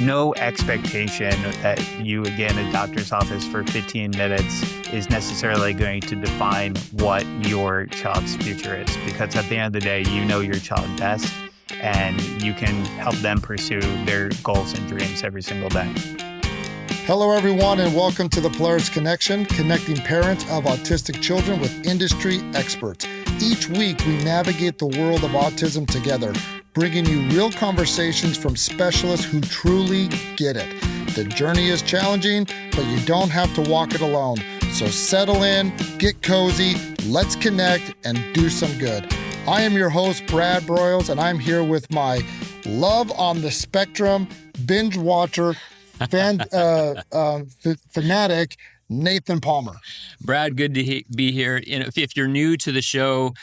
no expectation that you, again, a doctor's office for 15 minutes is necessarily going to define what your child's future is. Because at the end of the day, you know your child best, and you can help them pursue their goals and dreams every single day. Hello, everyone, and welcome to the Polaris Connection, connecting parents of autistic children with industry experts. Each week, we navigate the world of autism together, bringing you real conversations from specialists who truly get it. The journey is challenging, but you don't have to walk it alone. So settle in, get cozy, let's connect, and do some good. I am your host, Brad Broyles, and I'm here with my love on the spectrum, binge watcher, fanatic, Nathan Palmer. Brad, good to be here. If you're new to the show,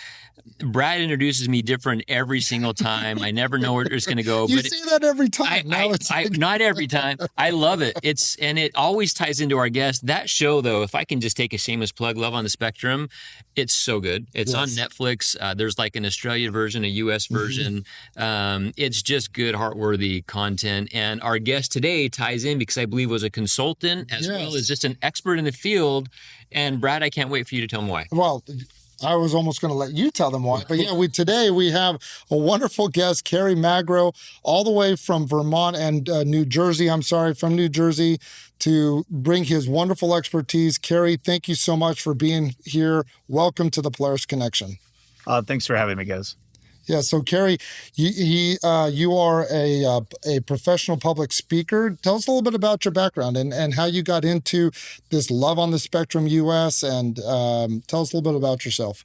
Brad introduces me different every single time. I never know where it's going to go. You see that every time. Not every time. I love it. And it always ties into our guest. That show, though, if I can just take a shameless plug, Love on the Spectrum, it's so good. It's on Netflix. There's like an Australian version, a U.S. version. It's just good, heartworthy content. And our guest today ties in because I believe was a consultant as well as just an expert in the field. And Brad, I can't wait for you to tell me why. Well, I was almost going to let you tell them why. But yeah, today we have a wonderful guest, Kerry Magro, all the way from Vermont and New Jersey. From New Jersey to bring his wonderful expertise. Kerry, thank you so much for being here. Welcome to the Polaris Connection. Thanks for having me, guys. Yeah, so Kerry, you are a professional public speaker. Tell us a little bit about your background and how you got into this Love on the Spectrum US, and tell us a little bit about yourself.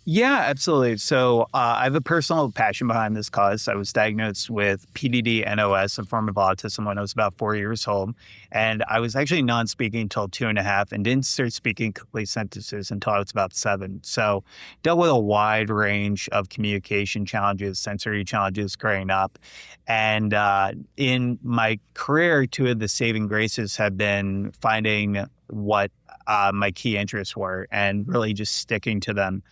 Yeah, absolutely. So I have a personal passion behind this cause. I was diagnosed with PDD-NOS, a form of autism, when I was about 4 years old. And I was actually non-speaking until 2.5 and didn't start speaking complete sentences until I was about 7. So dealt with a wide range of communication challenges, sensory challenges growing up. And in my career, two of the saving graces have been finding what my key interests were and really just sticking to them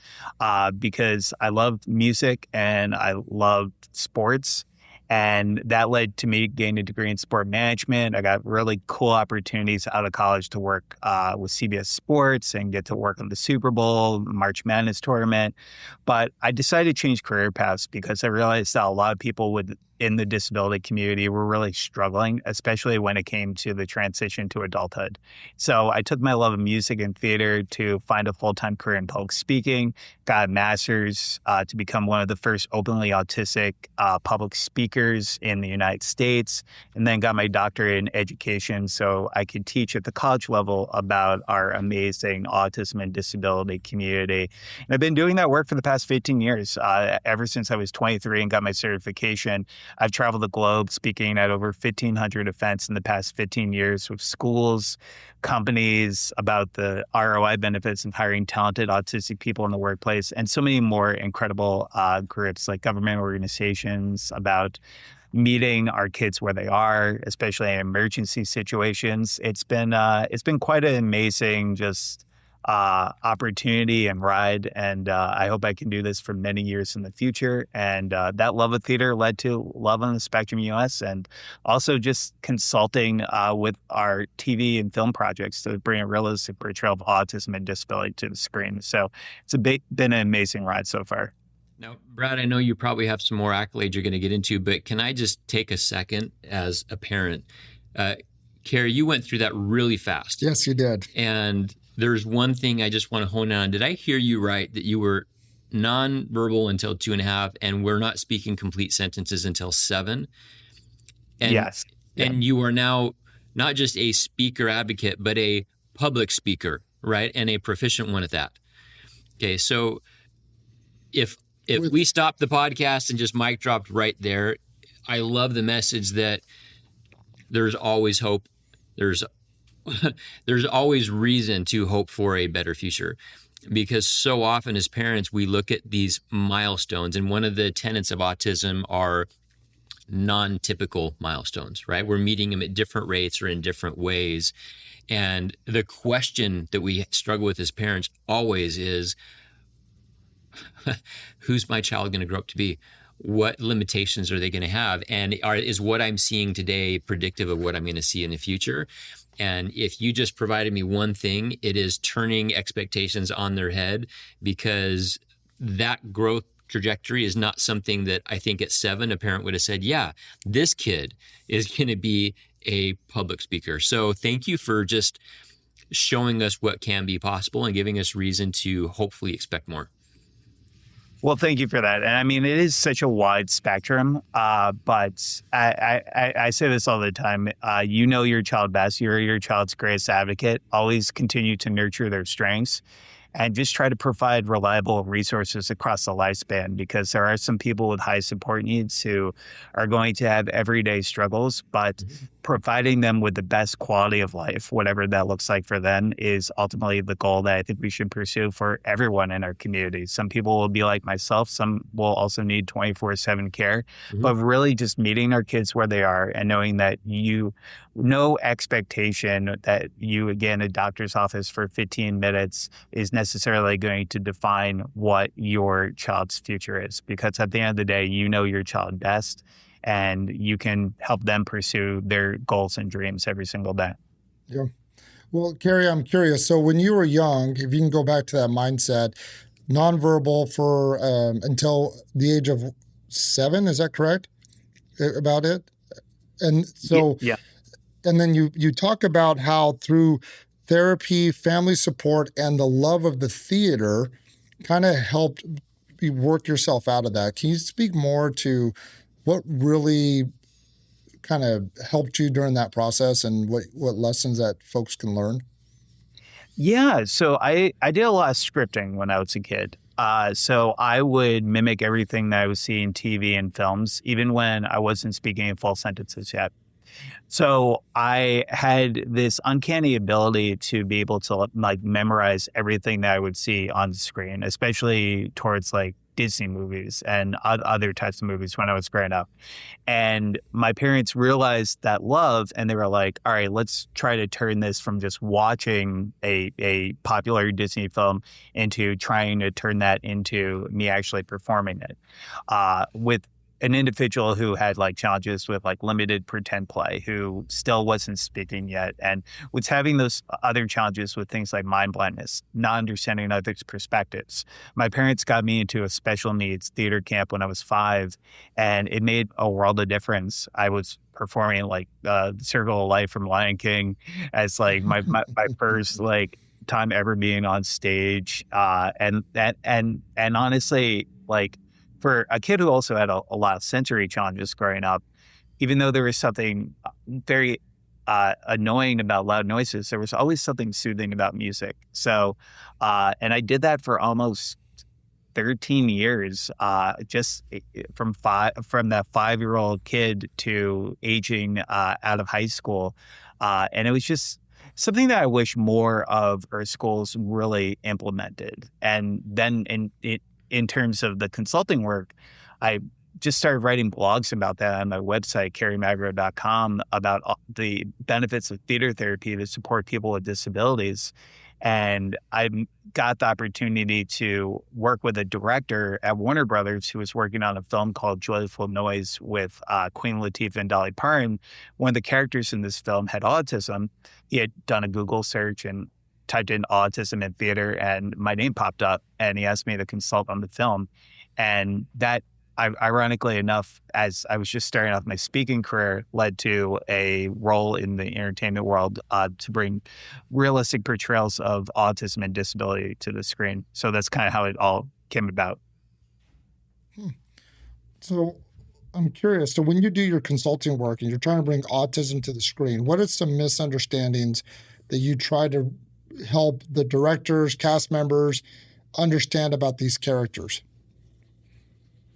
because I loved music and I loved sports. And that led to me gaining a degree in sport management. I got really cool opportunities out of college to work with CBS Sports and get to work on the Super Bowl, March Madness tournament. But I decided to change career paths because I realized that a lot of people in the disability community were really struggling, especially when it came to the transition to adulthood. So I took my love of music and theater to find a full-time career in public speaking, got a master's to become one of the first openly autistic public speakers in the United States, and then got my doctorate in education so I could teach at the college level about our amazing autism and disability community. And I've been doing that work for the past 15 years, ever since I was 23 and got my certification. I've traveled the globe speaking at over 1,500 events in the past 15 years with schools, companies about the ROI benefits of hiring talented autistic people in the workplace, and so many more incredible groups like government organizations about meeting our kids where they are, especially in emergency situations. It's been quite an amazing opportunity and ride, and I hope I can do this for many years in the future. And that love of theater led to Love on the Spectrum US, and also just consulting with our TV and film projects to bring a realistic portrayal of autism and disability to the screen. So it's been an amazing ride so far. Now, Brad, I know you probably have some more accolades you're going to get into, but can I just take a second as a parent? Kerry, you went through that really fast. Yes, you did. And there's one thing I just want to hone in on. Did I hear you right that you were nonverbal until 2.5 and we're not speaking complete sentences until 7? And, yes. And you are now not just a speaker advocate, but a public speaker, right? And a proficient one at that. Okay, so if we stopped the podcast and just mic dropped right there, I love the message that there's always hope. There's always reason to hope for a better future, because so often as parents, we look at these milestones, and one of the tenets of autism are non-typical milestones, right? We're meeting them at different rates or in different ways. And the question that we struggle with as parents always is, who's my child going to grow up to be? what limitations are they going to have? And is what I'm seeing today predictive of what I'm going to see in the future? And if you just provided me one thing, it is turning expectations on their head, because that growth trajectory is not something that I think at 7 a parent would have said, yeah, this kid is going to be a public speaker. So thank you for just showing us what can be possible and giving us reason to hopefully expect more. Well, thank you for that. And I mean, it is such a wide spectrum, but I say this all the time. You know your child best. You're your child's greatest advocate. Always continue to nurture their strengths and just try to provide reliable resources across the lifespan, because there are some people with high support needs who are going to have everyday struggles, but providing them with the best quality of life, whatever that looks like for them, is ultimately the goal that I think we should pursue for everyone in our community. Some people will be like myself. Some will also need 24/7 care, but really just meeting our kids where they are and knowing that no expectation that you, again, a doctor's office for 15 minutes is necessarily going to define what your child's future is, because at the end of the day, you know your child best, and you can help them pursue their goals and dreams every single day. Yeah. Well, Kerry, I'm curious. So when you were young, if you can go back to that mindset, nonverbal for until the age of 7, is that correct? About it? And so, Yeah. And then you talk about how through therapy, family support, and the love of the theater kind of helped you work yourself out of that. Can you speak more to what really kind of helped you during that process and what lessons that folks can learn? Yeah. So I did a lot of scripting when I was a kid. So I would mimic everything that I was seeing TV and films, even when I wasn't speaking in full sentences yet. So I had this uncanny ability to be able to like memorize everything that I would see on the screen, especially towards like Disney movies and other types of movies when I was growing up. And my parents realized that love, and they were like, all right, let's try to turn this from just watching a popular Disney film into trying to turn that into me actually performing it. With an individual who had like challenges with like limited pretend play, who still wasn't speaking yet, and was having those other challenges with things like mind blindness, not understanding others' perspectives. My parents got me into a special needs theater camp when I was 5, and it made a world of difference. I was performing like the Circle of Life from Lion King as like my first like time ever being on stage, and honestly, like, for a kid who also had a lot of sensory challenges growing up, even though there was something very annoying about loud noises, there was always something soothing about music. So, and I did that for almost 13 years, just from that 5-year-old kid to aging out of high school. And it was just something that I wish more of our schools really implemented. And then in terms of the consulting work, I just started writing blogs about that on my website, kerrymagro.com, about the benefits of theater therapy to support people with disabilities. And I got the opportunity to work with a director at Warner Brothers who was working on a film called Joyful Noise with Queen Latifah and Dolly Parton. One of the characters in this film had autism. He had done a Google search and typed in autism in theater, and my name popped up, and he asked me to consult on the film. And that, ironically enough, as I was just starting off my speaking career, led to a role in the entertainment world to bring realistic portrayals of autism and disability to the screen. So that's kind of how it all came about. So I'm curious. So when you do your consulting work and you're trying to bring autism to the screen, what are some misunderstandings that you try to help the directors, cast members understand about these characters?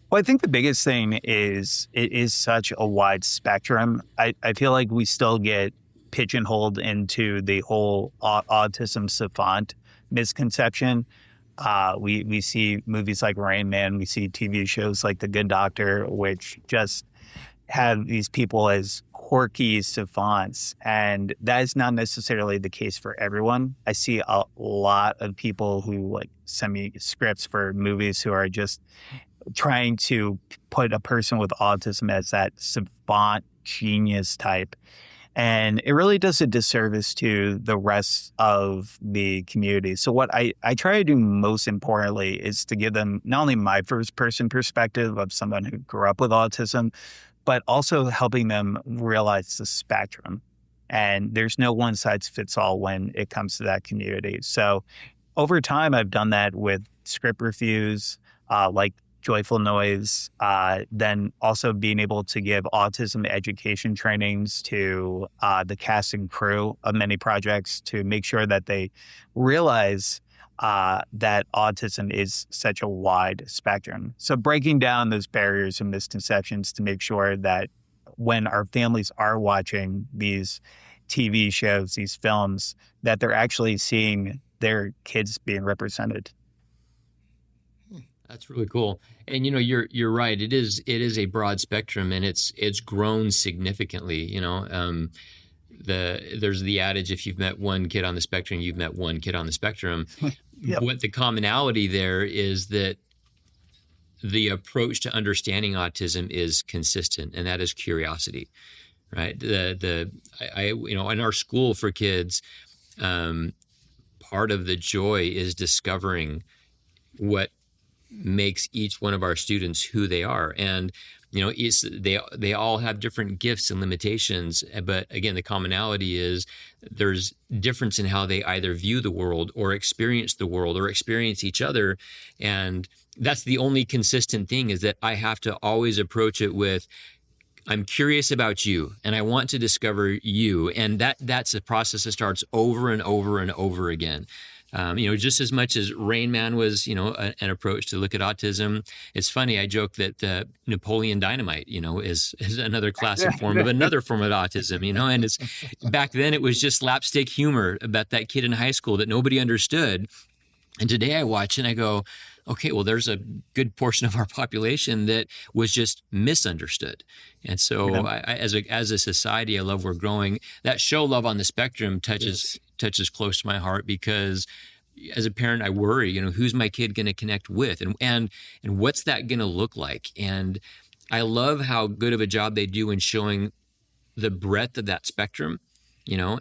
Well, I think the biggest thing is it is such a wide spectrum. I feel like we still get pigeonholed into the whole autism savant misconception. We see movies like Rain Man, we see TV shows like The Good Doctor, which just have these people as quirky savants, and that is not necessarily the case for everyone. I see a lot of people who like send me scripts for movies who are just trying to put a person with autism as that savant genius type. And it really does a disservice to the rest of the community. So what I try to do most importantly is to give them not only my first person perspective of someone who grew up with autism, but also helping them realize the spectrum. And there's no one size fits all when it comes to that community. So over time, I've done that with script reviews, like Joyful Noise, then also being able to give autism education trainings to the cast and crew of many projects to make sure that they realize that autism is such a wide spectrum. So breaking down those barriers and misconceptions to make sure that when our families are watching these TV shows, these films, that they're actually seeing their kids being represented. That's really cool. And you're right. It is a broad spectrum, and it's grown significantly. There's the adage, if you've met one kid on the spectrum, you've met one kid on the spectrum. Yep. What the commonality there is that the approach to understanding autism is consistent, and that is curiosity, right? In our school for kids, part of the joy is discovering what makes each one of our students who they are. And, they all have different gifts and limitations. But again, the commonality is there's difference in how they either view the world or experience the world or experience each other. And that's the only consistent thing, is that I have to always approach it with, I'm curious about you and I want to discover you. And that's a process that starts over and over and over again. Just as much as Rain Man was, an approach to look at autism. It's funny, I joke that Napoleon Dynamite, is another classic form of another form of autism, and it's back then it was just slapstick humor about that kid in high school that nobody understood. And today I watch and I go, okay, well, there's a good portion of our population that was just misunderstood. And so as a society, I love we're growing. That show, Love on the Spectrum, touches close to my heart, because as a parent, I worry, who's my kid going to connect with, and what's that going to look like? And I love how good of a job they do in showing the breadth of that spectrum,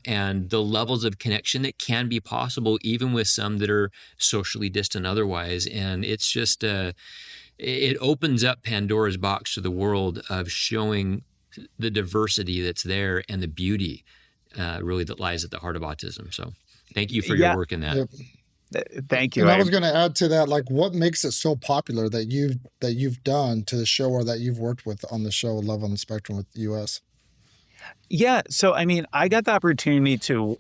and the levels of connection that can be possible even with some that are socially distant otherwise. And it's just, it opens up Pandora's box to the world of showing the diversity that's there and the beauty really that lies at the heart of autism. So thank you for your work in that. Yep. Thank you. And I was going to add to that, like, what makes it so popular that you've done to the show, or that you've worked with on the show Love on the Spectrum with US? Yeah. So, I got the opportunity to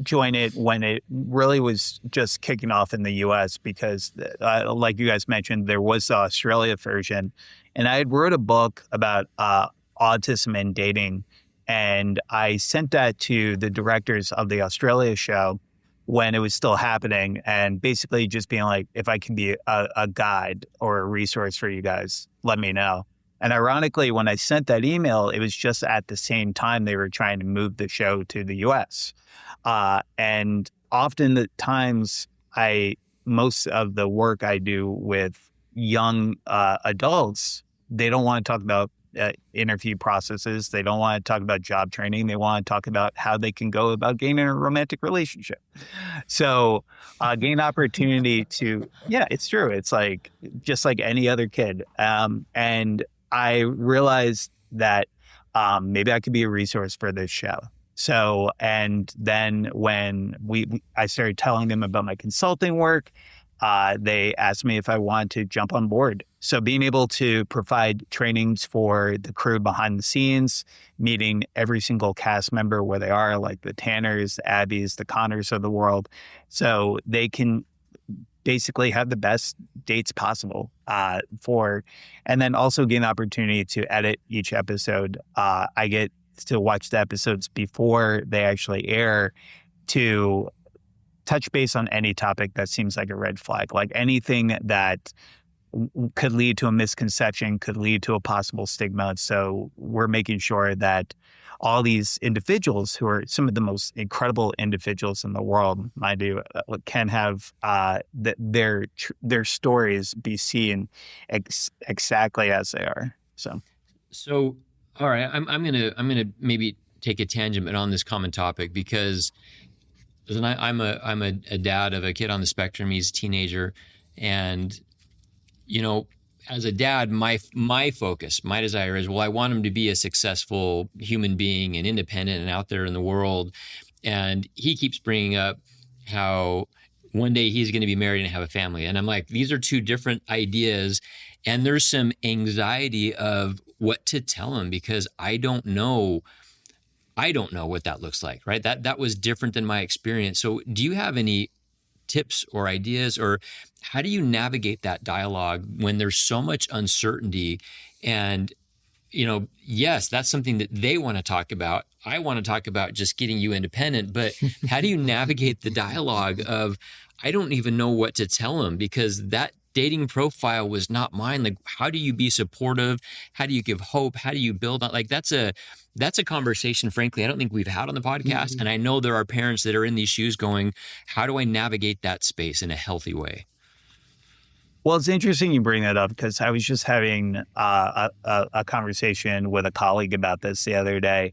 join it when it really was just kicking off in the US, because like you guys mentioned, there was the Australia version, and I had wrote a book about autism and dating. And I sent that to the directors of the Australia show when it was still happening, and basically just being like, if I can be a guide or a resource for you guys, let me know. And ironically, when I sent that email, it was just at the same time they were trying to move the show to the US. And often the times most of the work I do with young adults, they don't want to talk about interview processes. They don't want to talk about job training. They want to talk about how they can go about gaining a romantic relationship. So gain opportunity to, it's true. It's like, just like any other kid. And I realized that maybe I could be a resource for this show. So, and then when I started telling them about my consulting work, they asked me if I wanted to jump on board. So being able to provide trainings for the crew behind the scenes, meeting every single cast member where they are, like the Tanners, the Abbeys, the Connors of the world, so they can basically have the best dates possible and then also gain the opportunity to edit each episode. I get to watch the episodes before they actually air to touch base on any topic that seems like a red flag, like anything that could lead to a misconception, could lead to a possible stigma. So we're making sure that all these individuals who are some of the most incredible individuals in the world, mind you, can have their stories be seen exactly as they are. So, all right, I'm gonna maybe take a tangent on this common topic because I'm a dad of a kid on the spectrum. He's a teenager, and as a dad, my focus, my desire is, well, I want him to be a successful human being and independent and out there in the world. And he keeps bringing up how one day he's going to be married and have a family. And I'm like, these are two different ideas. And there's some anxiety of what to tell him because I don't know what that looks like, right? That was different than my experience. So do you have any tips or ideas, or how do you navigate that dialogue when there's so much uncertainty? And, yes, that's something that they want to talk about. I want to talk about just getting you independent, but how do you navigate the dialogue of, I don't even know what to tell them because that dating profile was not mine. Like, how do you be supportive? How do you give hope? How do you build on? Like, that's a conversation, frankly, I don't think we've had on the podcast. Mm-hmm. And I know there are parents that are in these shoes going, how do I navigate that space in a healthy way? Well, it's interesting you bring that up because I was just having a conversation with a colleague about this the other day.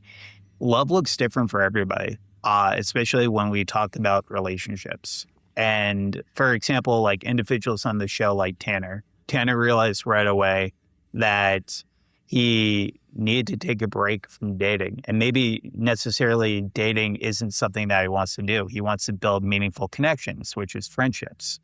Love looks different for everybody, especially when we talk about relationships. And for example, like individuals on the show like Tanner realized right away that he needed to take a break from dating. And maybe necessarily dating isn't something that he wants to do. He wants to build meaningful connections, which is friendships.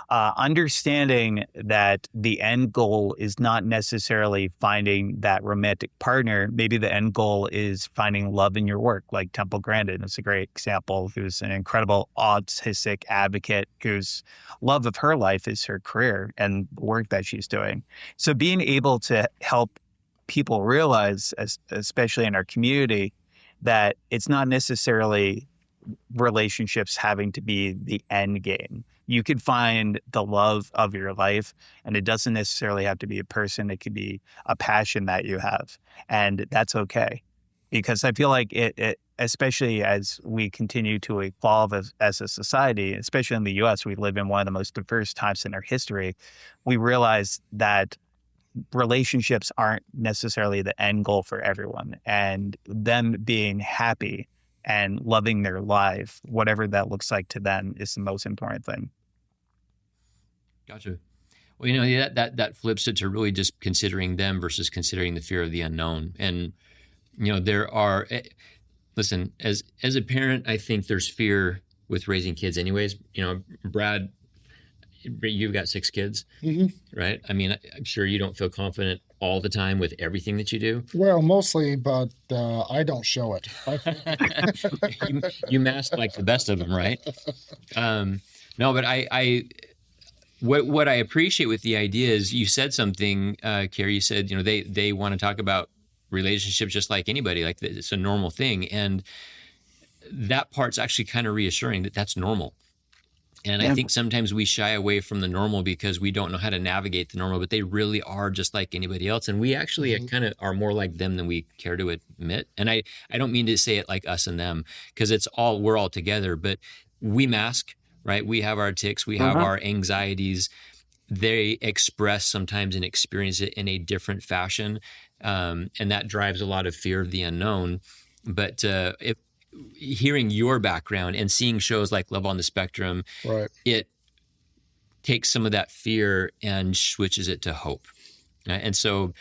Understanding that the end goal is not necessarily finding that romantic partner. Maybe the end goal is finding love in your work, like Temple Grandin is a great example, who's an incredible autistic advocate whose love of her life is her career and the work that she's doing. So being able to help people realize, especially in our community, that it's not necessarily relationships having to be the end game. You could find the love of your life, and it doesn't necessarily have to be a person. It could be a passion that you have, and that's okay. Because I feel like it especially as we continue to evolve as a society, especially in the U.S., we live in one of the most diverse times in our history. We realize that relationships aren't necessarily the end goal for everyone, and them being happy and loving their life, whatever that looks like to them, is the most important thing. Gotcha. Well, that flips it to really just considering them versus considering the fear of the unknown. And, there are, listen, as a parent, I think there's fear with raising kids anyways. Brad, you've got 6 kids, mm-hmm. right? I mean, I'm sure you don't feel confident all the time with everything that you do. Well, mostly, but I don't show it. you mask like the best of them, right? No, but what I appreciate with the idea is you said something, Kerry. You said, they want to talk about relationships just like anybody, like it's a normal thing, and that part's actually kind of reassuring that that's normal. And I think sometimes we shy away from the normal because we don't know how to navigate the normal, but they really are just like anybody else. And we actually kind of are more like them than we care to admit. And I don't mean to say it like us and them, because we're all together, but we mask, right? We have our tics, we have our anxieties. They express sometimes and experience it in a different fashion. And that drives a lot of fear of the unknown. But hearing your background and seeing shows like Love on the Spectrum, right, it takes some of that fear and switches it to hope. And so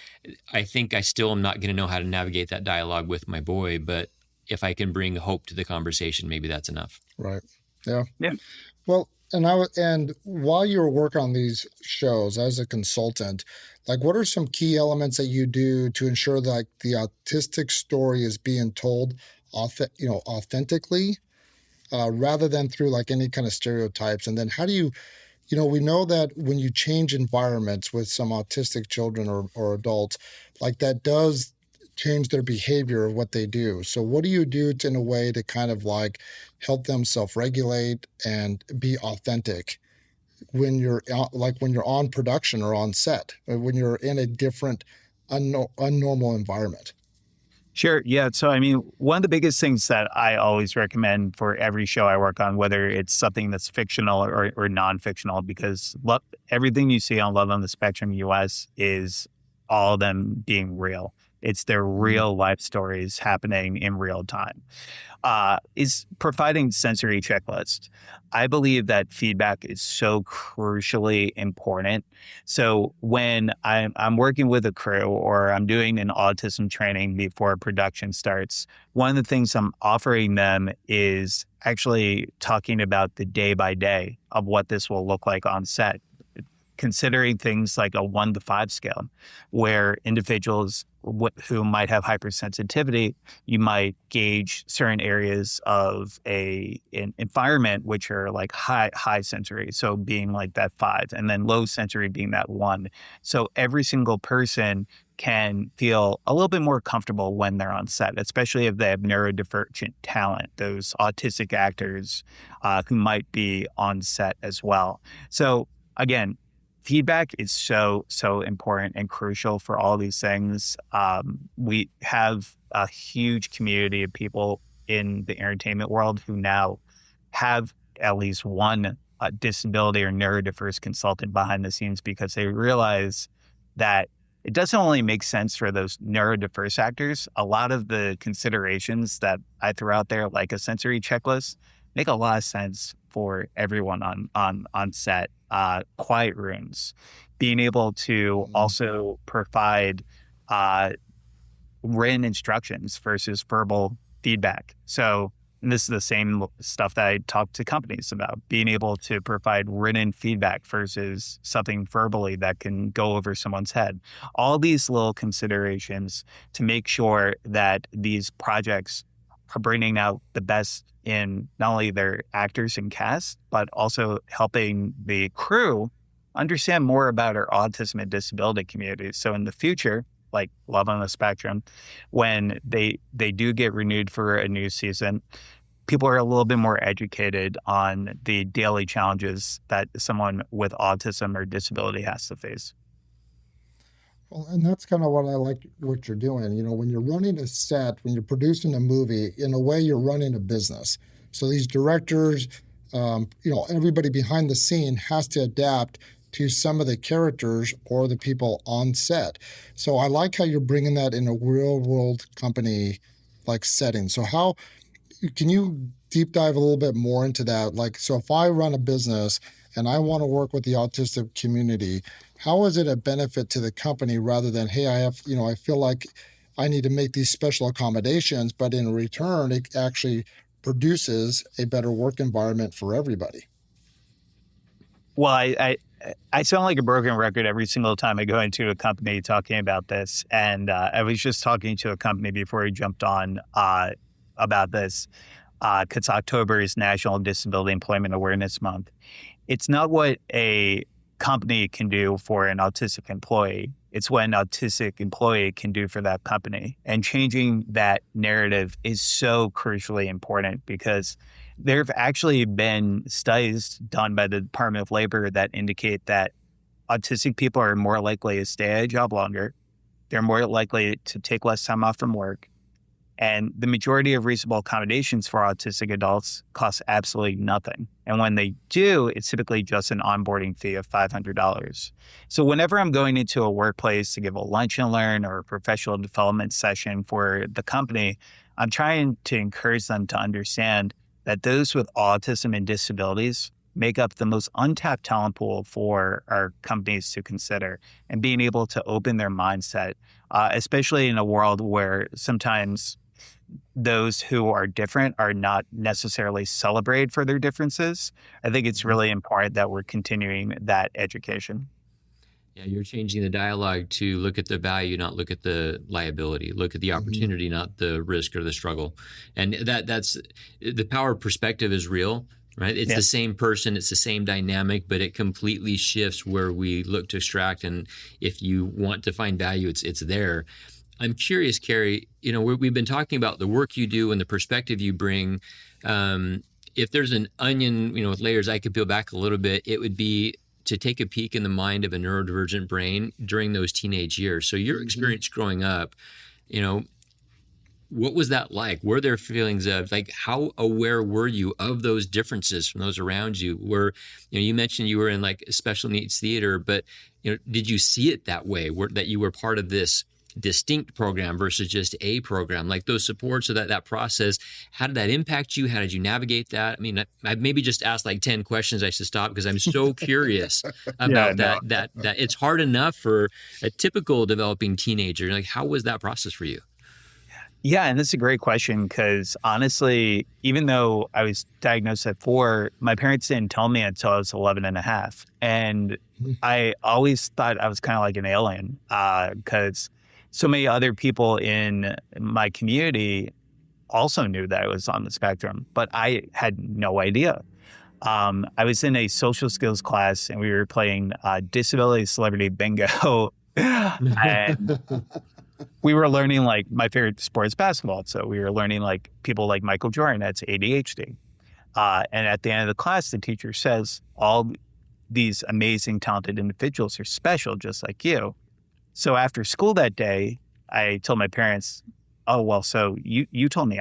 I think I still am not going to know how to navigate that dialogue with my boy, but if I can bring hope to the conversation, maybe that's enough. Right. Yeah. Yeah. Well, and while you were working on these shows as a consultant, like what are some key elements that you do to ensure that the autistic story is being told authentically, rather than through like any kind of stereotypes? And then how do you, we know that when you change environments with some autistic children or adults, like that does change their behavior of what they do. So what do you do in a way to kind of like help them self-regulate and be authentic when you're when you're on production or on set, when you're in a different, unnormal environment? Sure. Yeah. So, I mean, one of the biggest things that I always recommend for every show I work on, whether it's something that's fictional or non-fictional, because everything you see on Love on the Spectrum US is all of them being real. It's their real life stories happening in real time. Is providing sensory checklists. I believe that feedback is so crucially important. So when I'm working with a crew or I'm doing an autism training before production starts, one of the things I'm offering them is actually talking about the day by day of what this will look like on set, considering things like a 1 to 5 scale, where individuals who might have hypersensitivity, you might gauge certain areas of an environment which are like high sensory, so being like that 5, and then low sensory being that 1. So every single person can feel a little bit more comfortable when they're on set, especially if they have neurodivergent talent, those autistic actors who might be on set as well. So again, feedback is so important and crucial for all these things. We have a huge community of people in the entertainment world who now have at least one disability or neurodiverse consultant behind the scenes, because they realize that it doesn't only make sense for those neurodiverse actors. A lot of the considerations that I threw out there, like a sensory checklist, make a lot of sense for everyone on set. Quiet rooms, being able to also provide written instructions versus verbal feedback. So, and this is the same stuff that I talk to companies about, being able to provide written feedback versus something verbally that can go over someone's head. All these little considerations to make sure that these projects are bringing out the best in not only their actors and cast, but also helping the crew understand more about our autism and disability community. So in the future, like Love on the Spectrum, when they do get renewed for a new season, people are a little bit more educated on the daily challenges that someone with autism or disability has to face. Well, and that's kind of what I like what you're doing. When you're running a set, when you're producing a movie, in a way, you're running a business. So these directors, everybody behind the scene has to adapt to some of the characters or the people on set. So I like how you're bringing that in a real world company like setting. So how can you deep dive a little bit more into that? Like, so if I run a business and I want to work with the autistic community, how is it a benefit to the company rather than, hey, I feel like I need to make these special accommodations, but in return, it actually produces a better work environment for everybody? Well, I sound like a broken record every single time I go into a company talking about this. And I was just talking to a company before we jumped on about this, because October is National Disability Employment Awareness Month. It's not what a company can do for an autistic employee. It's what an autistic employee can do for that company. And changing that narrative is so crucially important, because there have actually been studies done by the Department of Labor that indicate that autistic people are more likely to stay at a job longer. They're more likely to take less time off from work. And the majority of reasonable accommodations for autistic adults cost absolutely nothing. And when they do, it's typically just an onboarding fee of $500. So whenever I'm going into a workplace to give a lunch and learn or a professional development session for the company, I'm trying to encourage them to understand that those with autism and disabilities make up the most untapped talent pool for our companies to consider, and being able to open their mindset, especially in a world where sometimes those who are different are not necessarily celebrated for their differences. I think it's really important that we're continuing that education. Yeah, you're changing the dialogue to look at the value, not look at the liability. Look at the opportunity, not the risk or the struggle. And that's the power of perspective is real, right? It's the same person, it's the same dynamic, but it completely shifts where we look to extract. And if you want to find value, it's there. I'm curious, Kerry, we've been talking about the work you do and the perspective you bring. if there's an onion, with layers I could peel back a little bit, it would be to take a peek in the mind of a neurodivergent brain during those teenage years. So your experience growing up, what was that like? Were there feelings of like, how aware were you of those differences from those around you? You mentioned you were in like special needs theater, but did you see it that way, that you were part of this distinct program versus just a program, like those supports or that process? How did that impact you? How did you navigate that? I mean, I maybe just asked like 10 questions. I should stop because I'm so curious about that it's hard enough for a typical developing teenager. Like, how was that process for you? Yeah, and that's a great question because honestly, even though I was diagnosed at 4, my parents didn't tell me until I was 11 and a half. And I always thought I was kind of like an alien because so many other people in my community also knew that I was on the spectrum, but I had no idea. I was in a social skills class and we were playing disability celebrity bingo. And we were learning like my favorite sport is basketball. So we were learning like people like Michael Jordan, that's ADHD. And at the end of the class, the teacher says, all these amazing, talented individuals are special, just like you. So after school that day, I told my parents, oh, well, so you told me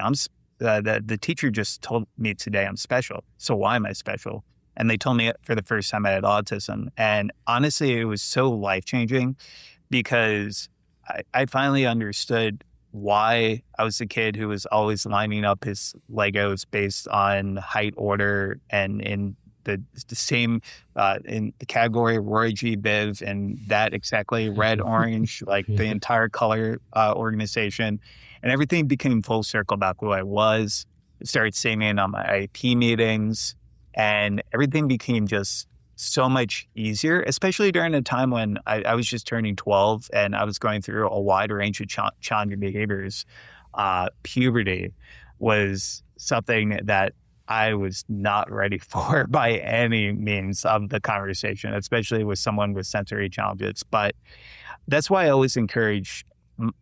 the teacher just told me today I'm special. So why am I special? And they told me for the first time I had autism. And honestly, it was so life-changing because I finally understood why I was the kid who was always lining up his Legos based on height order and in the same in the category of Roy G. Biv and that exactly red, orange, like the entire color organization. And everything became full circle about who I was. I started saying it on my IEP meetings and everything became just so much easier, especially during a time when I was just turning 12 and I was going through a wide range of challenging behaviors. Puberty was something that I was not ready for by any means of the conversation, especially with someone with sensory challenges. But that's why I always encourage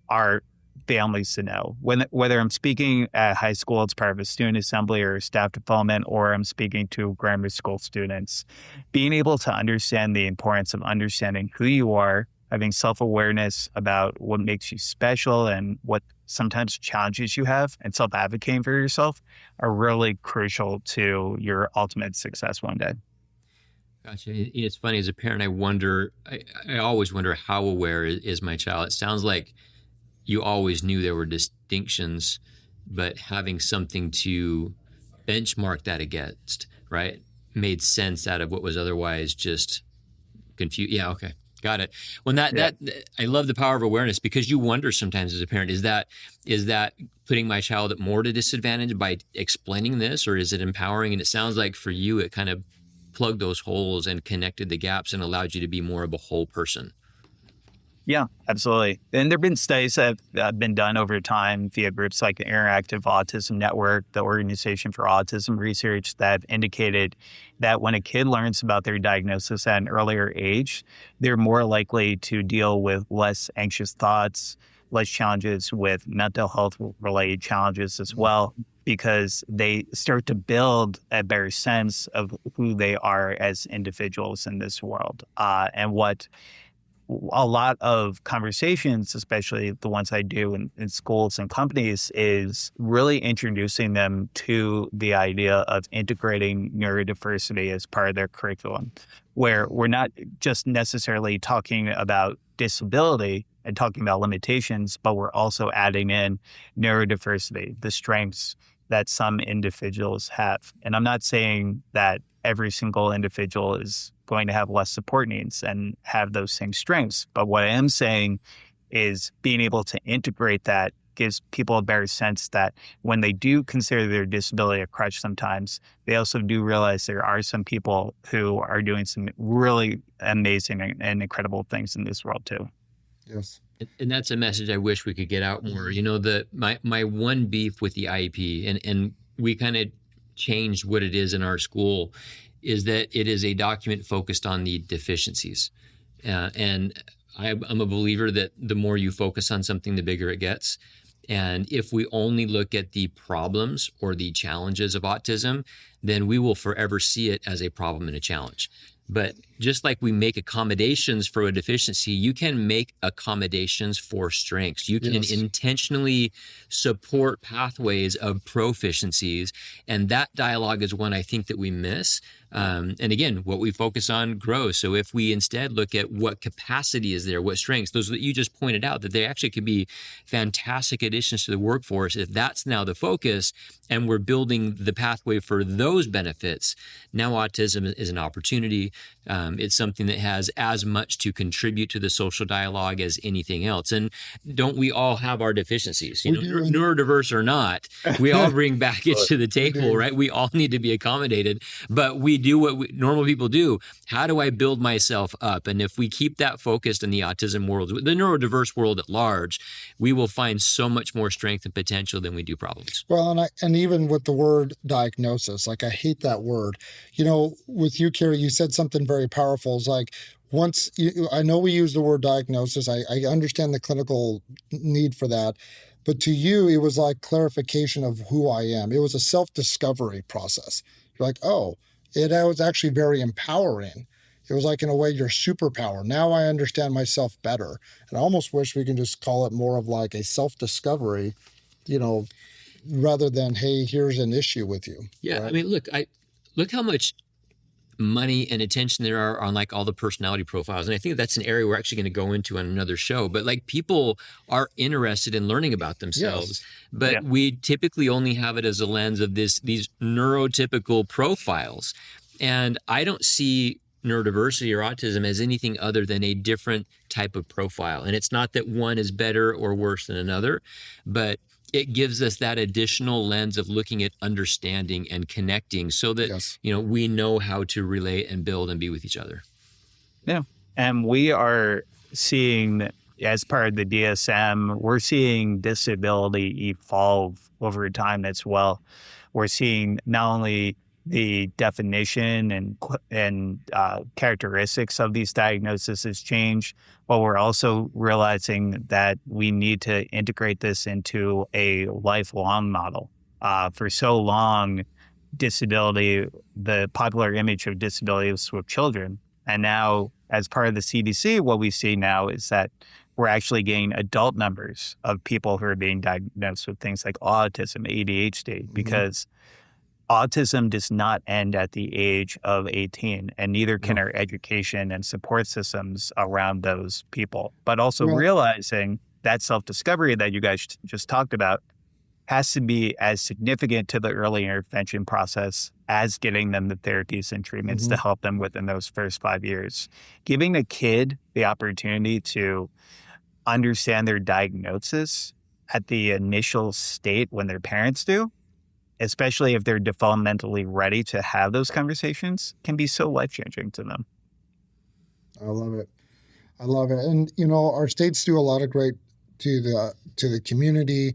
our families to know whether I'm speaking at high school as part of a student assembly or staff development, or I'm speaking to grammar school students, being able to understand the importance of understanding who you are, having self-awareness about what makes you special and what sometimes challenges you have, and self-advocating for yourself are really crucial to your ultimate success one day. Gotcha. It's funny, as a parent, I always wonder how aware is my child. It sounds like you always knew there were distinctions, but having something to benchmark that against, right, made sense out of what was otherwise just confused. Yeah, okay, got it. That I love the power of awareness because you wonder sometimes as a parent, is that putting my child at more to disadvantage by explaining this, or is it empowering? And it sounds like for you, it kind of plugged those holes and connected the gaps and allowed you to be more of a whole person. Yeah, absolutely. And there have been studies that have been done over time via groups like the Interactive Autism Network, the Organization for Autism Research, that have indicated that when a kid learns about their diagnosis at an earlier age, they're more likely to deal with less anxious thoughts, less challenges with mental health related challenges as well, because they start to build a better sense of who they are as individuals in this world. And what a lot of conversations, especially the ones I do in schools and companies, is really introducing them to the idea of integrating neurodiversity as part of their curriculum, where we're not just necessarily talking about disability and talking about limitations, but we're also adding in neurodiversity, the strengths that some individuals have. And I'm not saying that every single individual is going to have less support needs and have those same strengths. But what I am saying is being able to integrate that gives people a better sense that when they do consider their disability a crutch sometimes, they also do realize there are some people who are doing some really amazing and incredible things in this world too. Yes. And that's a message I wish we could get out more. My one beef with the IEP, and we kind of changed what it is in our school, is that it is a document focused on the deficiencies. And I'm a believer that the more you focus on something, the bigger it gets. And if we only look at the problems or the challenges of autism, then we will forever see it as a problem and a challenge. But just like we make accommodations for a deficiency, you can make accommodations for strengths. You can intentionally support pathways of proficiencies. And that dialogue is one I think that we miss. And again, what we focus on grows. So if we instead look at what capacity is there, what strengths, those that you just pointed out, that they actually could be fantastic additions to the workforce. If that's now the focus and we're building the pathway for those benefits, now autism is an opportunity. It's something that has as much to contribute to the social dialogue as anything else. And don't we all have our deficiencies? Neurodiverse or not, we all bring baggage to the table, right? We all need to be accommodated, but we do what normal people do. How do I build myself up? And if we keep that focused in the autism world, the neurodiverse world at large, we will find so much more strength and potential than we do problems. Well, and even with the word diagnosis, like I hate that word. With you, Kerry, you said something very powerful. It's like I know we use the word diagnosis. I understand the clinical need for that. But to you, it was like clarification of who I am. It was a self-discovery process. You're like, oh, it was actually very empowering. It was like, in a way, your superpower. Now I understand myself better. And I almost wish we can just call it more of like a self-discovery, rather than, hey, here's an issue with you. Yeah, right? I mean, look how much money and attention there are on like all the personality profiles. And I think that's an area we're actually going to go into on another show. But like people are interested in learning about themselves, but we typically only have it as a lens of these neurotypical profiles. And I don't see neurodiversity or autism as anything other than a different type of profile. And it's not that one is better or worse than another, but it gives us that additional lens of looking at understanding and connecting so that, we know how to relate and build and be with each other. Yeah. And we are seeing, as part of the DSM, we're seeing disability evolve over time as well. We're seeing not only the definition and characteristics of these diagnoses change, but we're also realizing that we need to integrate this into a lifelong model. For so long, disability, the popular image of disability was with children. And now, as part of the CDC, what we see now is that we're actually getting adult numbers of people who are being diagnosed with things like autism, ADHD, because autism does not end at the age of 18, and neither can our education and support systems around those people. But also realizing that self-discovery that you guys just talked about has to be as significant to the early intervention process as getting them the therapies and treatments to help them within those first 5 years. Giving a kid the opportunity to understand their diagnosis at the initial state when their parents do, especially if they're developmentally ready to have those conversations, can be so life-changing to them. I love it. And, our states do a lot of great to the community,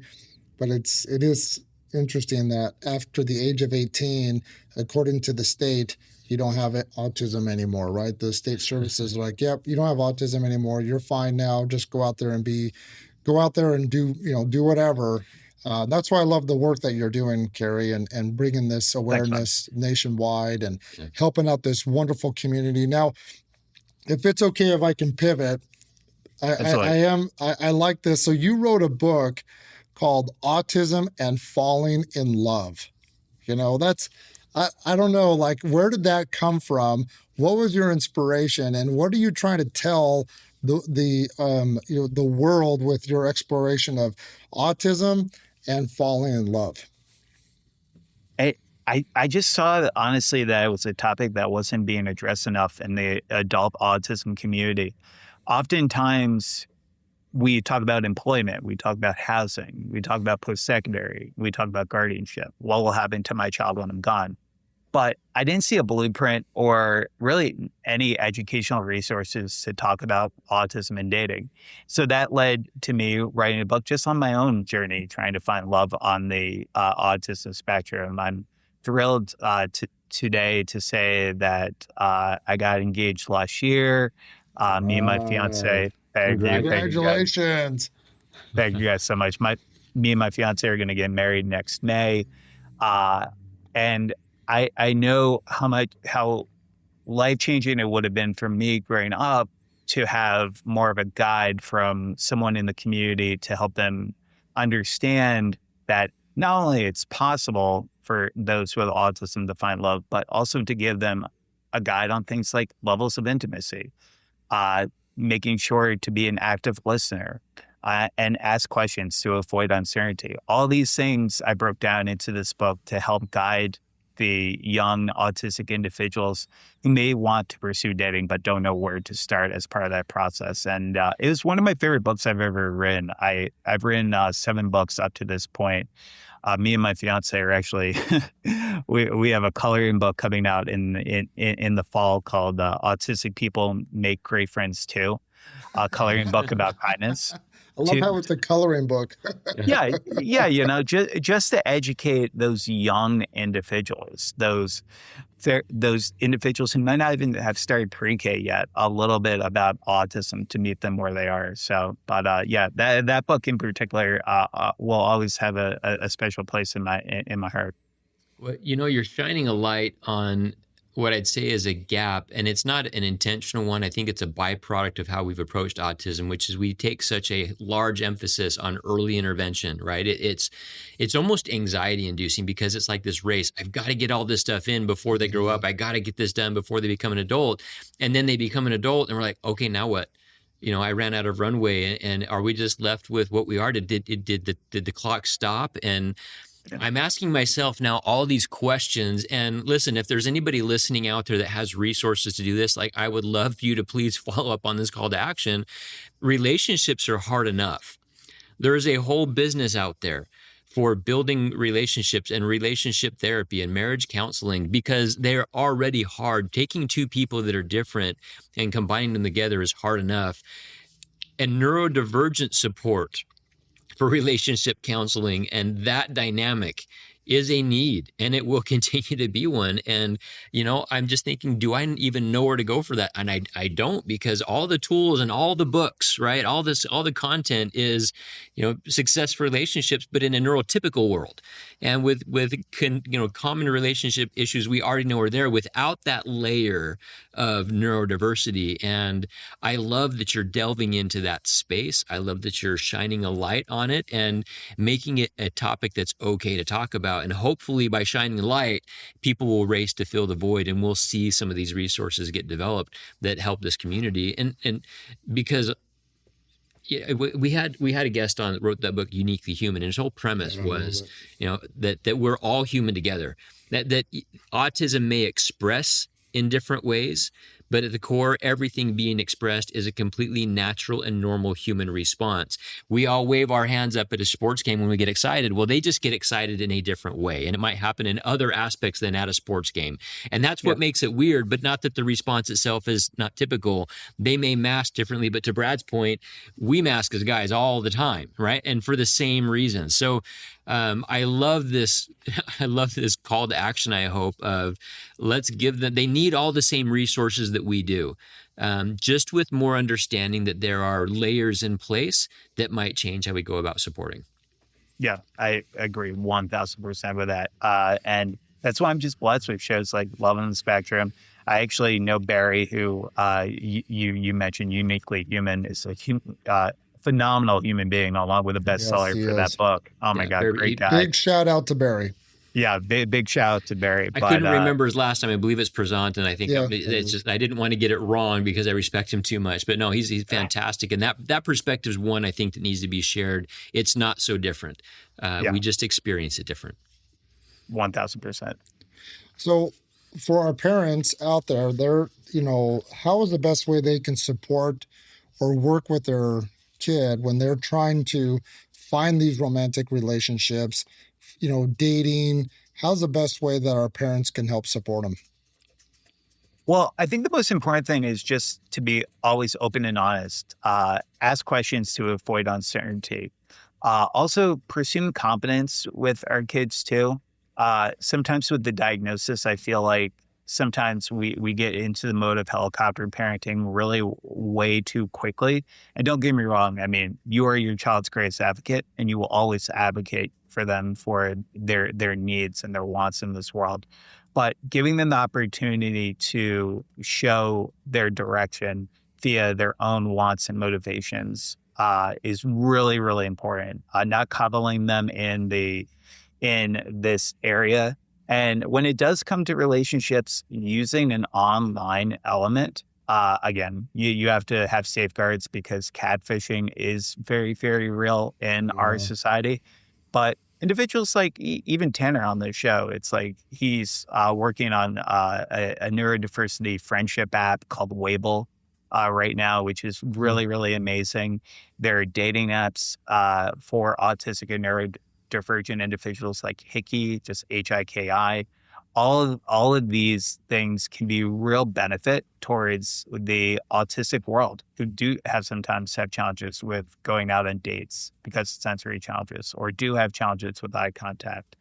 but it is interesting that after the age of 18, according to the state, you don't have autism anymore, right? The state services are like, yep, you don't have autism anymore. You're fine now. Just go out there and do whatever. That's why I love the work that you're doing, Kerry, and bringing this awareness nationwide and helping out this wonderful community. Now, if it's okay if I can pivot, I like this. So you wrote a book called Autism and Falling in Love. I don't know, like, where did that come from? What was your inspiration, and what are you trying to tell the world with your exploration of autism and falling in love? I just saw that, honestly, that it was a topic that wasn't being addressed enough in the adult autism community. Oftentimes, we talk about employment, we talk about housing, we talk about post-secondary, we talk about guardianship. What will happen to my child when I'm gone? But I didn't see a blueprint or really any educational resources to talk about autism and dating. So that led to me writing a book just on my own journey, trying to find love on the autism spectrum. I'm thrilled today to say that I got engaged last year. Me and my fiance. Congratulations. Thank you guys so much. me and my fiance are going to get married next May. And I know how life-changing it would have been for me growing up to have more of a guide from someone in the community to help them understand that not only it's possible for those with autism to find love, but also to give them a guide on things like levels of intimacy, making sure to be an active listener, and ask questions to avoid uncertainty. All these things I broke down into this book to help guide the young autistic individuals who may want to pursue dating but don't know where to start as part of that process. And it was one of my favorite books I've ever written. I've written 7 books up to this point. Me and my fiance are actually we have a coloring book coming out in the fall called "Autistic People Make Great Friends Too," a coloring book about kindness. I love how it's a coloring book. yeah, just to educate those young individuals, those individuals who might not even have started pre-K yet, a little bit about autism to meet them where they are. So, but that book in particular will always have a special place in my heart. Well, you're shining a light on what I'd say is a gap, and it's not an intentional one. I think it's a byproduct of how we've approached autism, which is we take such a large emphasis on early intervention, right? It's almost anxiety inducing because it's like this race. I've got to get all this stuff in before they grow up. I got to get this done before they become an adult. And then they become an adult and we're like, okay, now what? I ran out of runway, and are we just left with what we are? Did the clock stop? And I'm asking myself now all these questions. And listen, if there's anybody listening out there that has resources to do this, like, I would love for you to please follow up on this call to action. Relationships are hard enough. There is a whole business out there for building relationships and relationship therapy and marriage counseling because they're already hard. Taking two people that are different and combining them together is hard enough. And neurodivergent support for relationship counseling and that dynamic is a need, and it will continue to be one. And, I'm just thinking, do I even know where to go for that? And I don't, because all the tools and all the books, right? All the content is, success for relationships, but in a neurotypical world. And with common relationship issues, we already know are there without that layer of neurodiversity. And I love that you're delving into that space. I love that you're shining a light on it and making it a topic that's okay to talk about. And hopefully by shining the light, people will race to fill the void, and we'll see some of these resources get developed that help this community. And because we had a guest on that wrote that book, Uniquely Human, and his whole premise was, that we're all human together, that autism may express in different ways, but at the core, everything being expressed is a completely natural and normal human response. We all wave our hands up at a sports game when we get excited. Well, they just get excited in a different way, and it might happen in other aspects than at a sports game. And that's what makes it weird, but not that the response itself is not typical. They may mask differently, but to Brad's point, we mask as guys all the time, right? And for the same reason. So I love this. I love this call to action, I hope, of let's give them, they need all the same resources that we do, just with more understanding that there are layers in place that might change how we go about supporting. Yeah, I agree 1,000% with that. And that's why I'm just blessed with shows like Love on the Spectrum. I actually know Barry, who you mentioned, Uniquely Human, is a phenomenal human being, along with a bestseller for that book. Oh my God, great guy. Big shout out to Barry. Yeah, big shout out to Barry. I couldn't remember his last name. I believe it's Prezant, and I think it's just I didn't want to get it wrong because I respect him too much. But no, he's fantastic, and that perspective is one I think that needs to be shared. It's not so different. We just experience it different. 1,000%. So, for our parents out there, how is the best way they can support or work with their kid when they're trying to find these romantic relationships, dating? How's the best way that our parents can help support them? Well, I think the most important thing is just to be always open and honest. Ask questions to avoid uncertainty. Also, pursue competence with our kids too. Sometimes with the diagnosis, I feel like sometimes we get into the mode of helicopter parenting really way too quickly. And don't get me wrong. I mean, you are your child's greatest advocate, and you will always advocate for them for their needs and their wants in this world. But giving them the opportunity to show their direction via their own wants and motivations is really, really important. Not coddling them in this area. And when it does come to relationships, using an online element, again, you have to have safeguards because catfishing is very, very real in our society. But individuals like even Tanner on the show, it's like he's working on a neurodiversity friendship app called Wable right now, which is really, really amazing. There are dating apps for autistic and neurodivergent individuals like Hickey, just HIKI. All of these things can be real benefit towards the autistic world who do sometimes have challenges with going out on dates because of sensory challenges, or do have challenges with eye contact.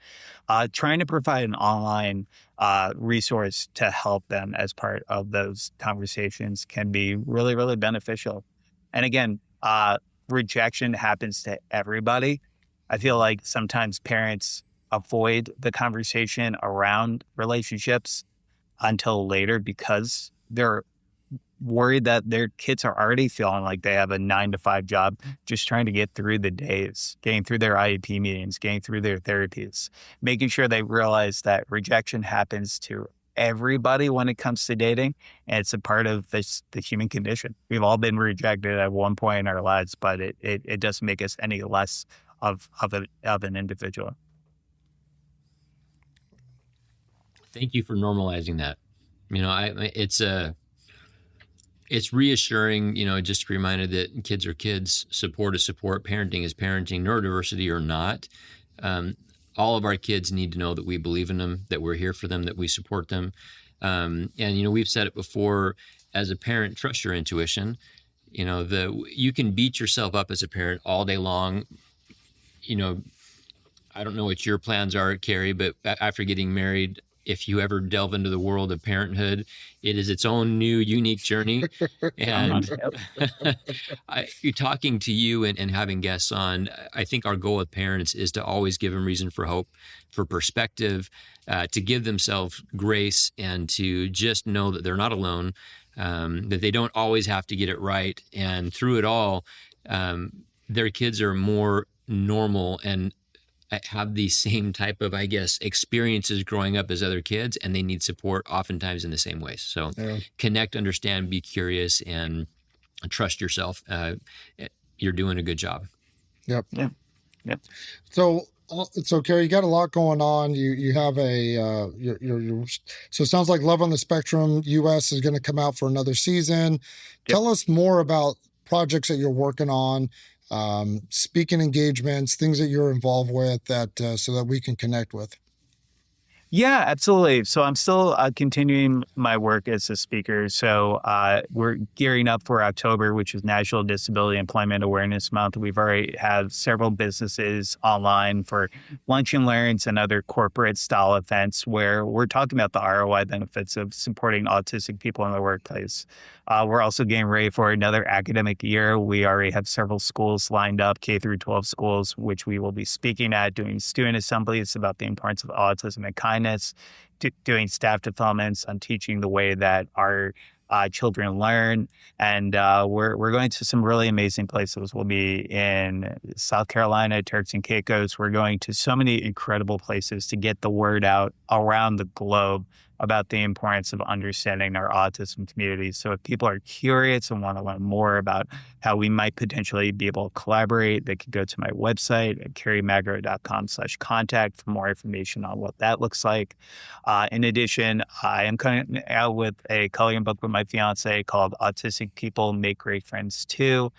Trying to provide an online resource to help them as part of those conversations can be really, really beneficial. And again, rejection happens to everybody. I feel like sometimes parents avoid the conversation around relationships until later because they're worried that their kids are already feeling like they have a 9-to-5 job, just trying to get through the days, getting through their IEP meetings, getting through their therapies, making sure they realize that rejection happens to everybody when it comes to dating. And it's a part of the human condition. We've all been rejected at one point in our lives, but it doesn't make us any less of an individual. Thank you for normalizing that. It's reassuring, just a reminder that kids are kids, support is support, parenting is parenting, neurodiversity or not. All of our kids need to know that we believe in them, that we're here for them, that we support them. And we've said it before, as a parent, trust your intuition. You can beat yourself up as a parent all day long. I don't know what your plans are, Kerry, but after getting married, if you ever delve into the world of parenthood, it is its own new, unique journey. And talking to you and having guests on, I think our goal with parents is to always give them reason for hope, for perspective, to give themselves grace, and to just know that they're not alone, that they don't always have to get it right. And through it all, their kids are more normal and have the same type of, experiences growing up as other kids, and they need support oftentimes in the same ways. So connect, understand, be curious, and trust yourself. You're doing a good job. Yep. Yeah. Yep. So Kerry, you got a lot going on. You have so it sounds like Love on the Spectrum US is going to come out for another season. Yep. Tell us more about projects that you're working on, speaking engagements, things that you're involved with so that we can connect with. Yeah, absolutely. So I'm still continuing my work as a speaker. So we're gearing up for October, which is National Disability Employment Awareness Month. We've already had several businesses online for lunch and learns and other corporate style events where we're talking about the ROI benefits of supporting autistic people in the workplace. We're also getting ready for another academic year. We already have several schools lined up, K through 12 schools, which we will be speaking at, doing student assemblies about the importance of autism and kindness, doing staff developments on teaching the way that our children learn. And we're going to some really amazing places. We'll be in South Carolina, Turks and Caicos. We're going to so many incredible places to get the word out around the globe about the importance of understanding our autism community. So if people are curious and want to learn more about how we might potentially be able to collaborate, they can go to my website at kerrymagro.com/contact for more information on what that looks like. In addition, I am coming out with a coloring book with my fiance called Autistic People Make Great Friends Too,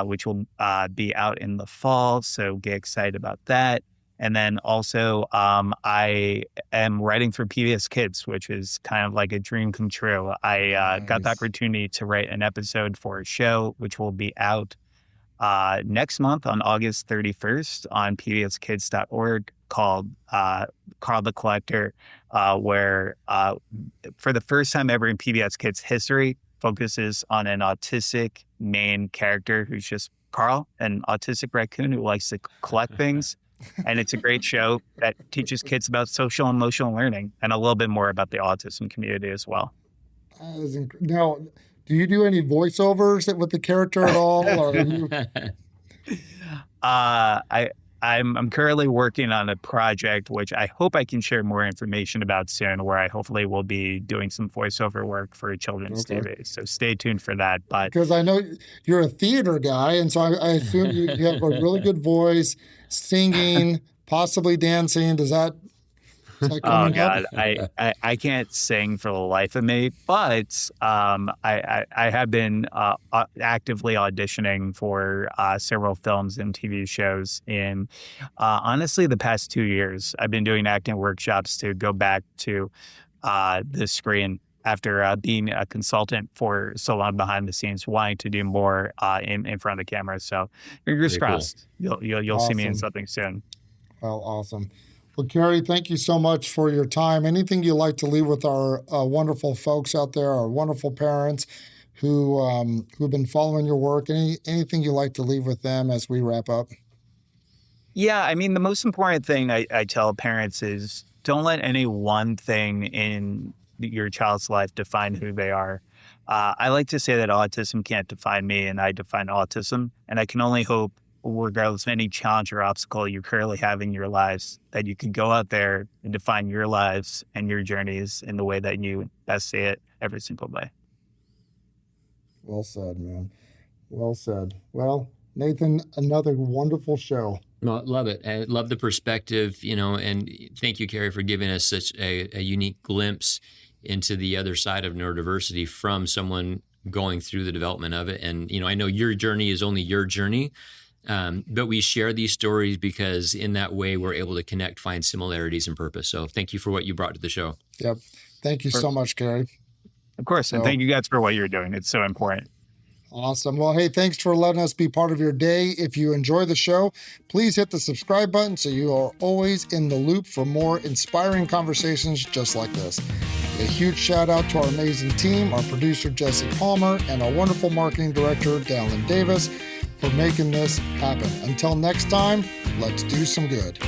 which will be out in the fall. So get excited about that. And then also, I am writing for PBS Kids, which is kind of like a dream come true. I got the opportunity to write an episode for a show, which will be out next month on August 31st on pbskids.org called Carl the Collector, where for the first time ever in PBS Kids history, focuses on an autistic main character who's just Carl, an autistic raccoon who likes to collect things. And it's a great show that teaches kids about social and emotional learning and a little bit more about the autism community as well. Now, do you do any voiceovers with the character at all? Or are you... I'm currently working on a project which I hope I can share more information about soon, where I hopefully will be doing some voiceover work for children's TV. So stay tuned for that. But because I know you're a theater guy, and so I assume you have a really good voice, singing, possibly dancing. Does that oh God, I can't sing for the life of me, but I have been actively auditioning for several films and TV shows in honestly the past 2 years. I've been doing acting workshops to go back to the screen after being a consultant for so long behind the scenes, wanting to do more in front of the camera. So fingers crossed, cool. You'll see me in something soon. Well, awesome. Well, Kerry, thank you so much for your time. Anything you'd like to leave with our wonderful folks out there, our wonderful parents who've been following your work? Anything you'd like to leave with them as we wrap up? Yeah, I mean, the most important thing I tell parents is don't let any one thing in your child's life define who they are. I like to say that autism can't define me, and I define autism, and I can only hope, regardless of any challenge or obstacle you currently have in your lives, that you can go out there and define your lives and your journeys in the way that you best see it every single day. Well said, man. Well said. Well, Nathan, another wonderful show. Well, love it. I love the perspective, and thank you, Kerry, for giving us such a unique glimpse into the other side of neurodiversity from someone going through the development of it. And, I know your journey is only your journey. But we share these stories because in that way we're able to connect, find similarities and purpose. So thank you for what you brought to the show. Yep. Thank you so much, Kerry. Of course. And thank you guys for what you're doing. It's so important. Awesome. Well, hey, thanks for letting us be part of your day. If you enjoy the show, please hit the subscribe button so you are always in the loop for more inspiring conversations just like this. A huge shout out to our amazing team, our producer, Jesse Palmer, and our wonderful marketing director, Dallin Davis, for making this happen. Until next time, let's do some good.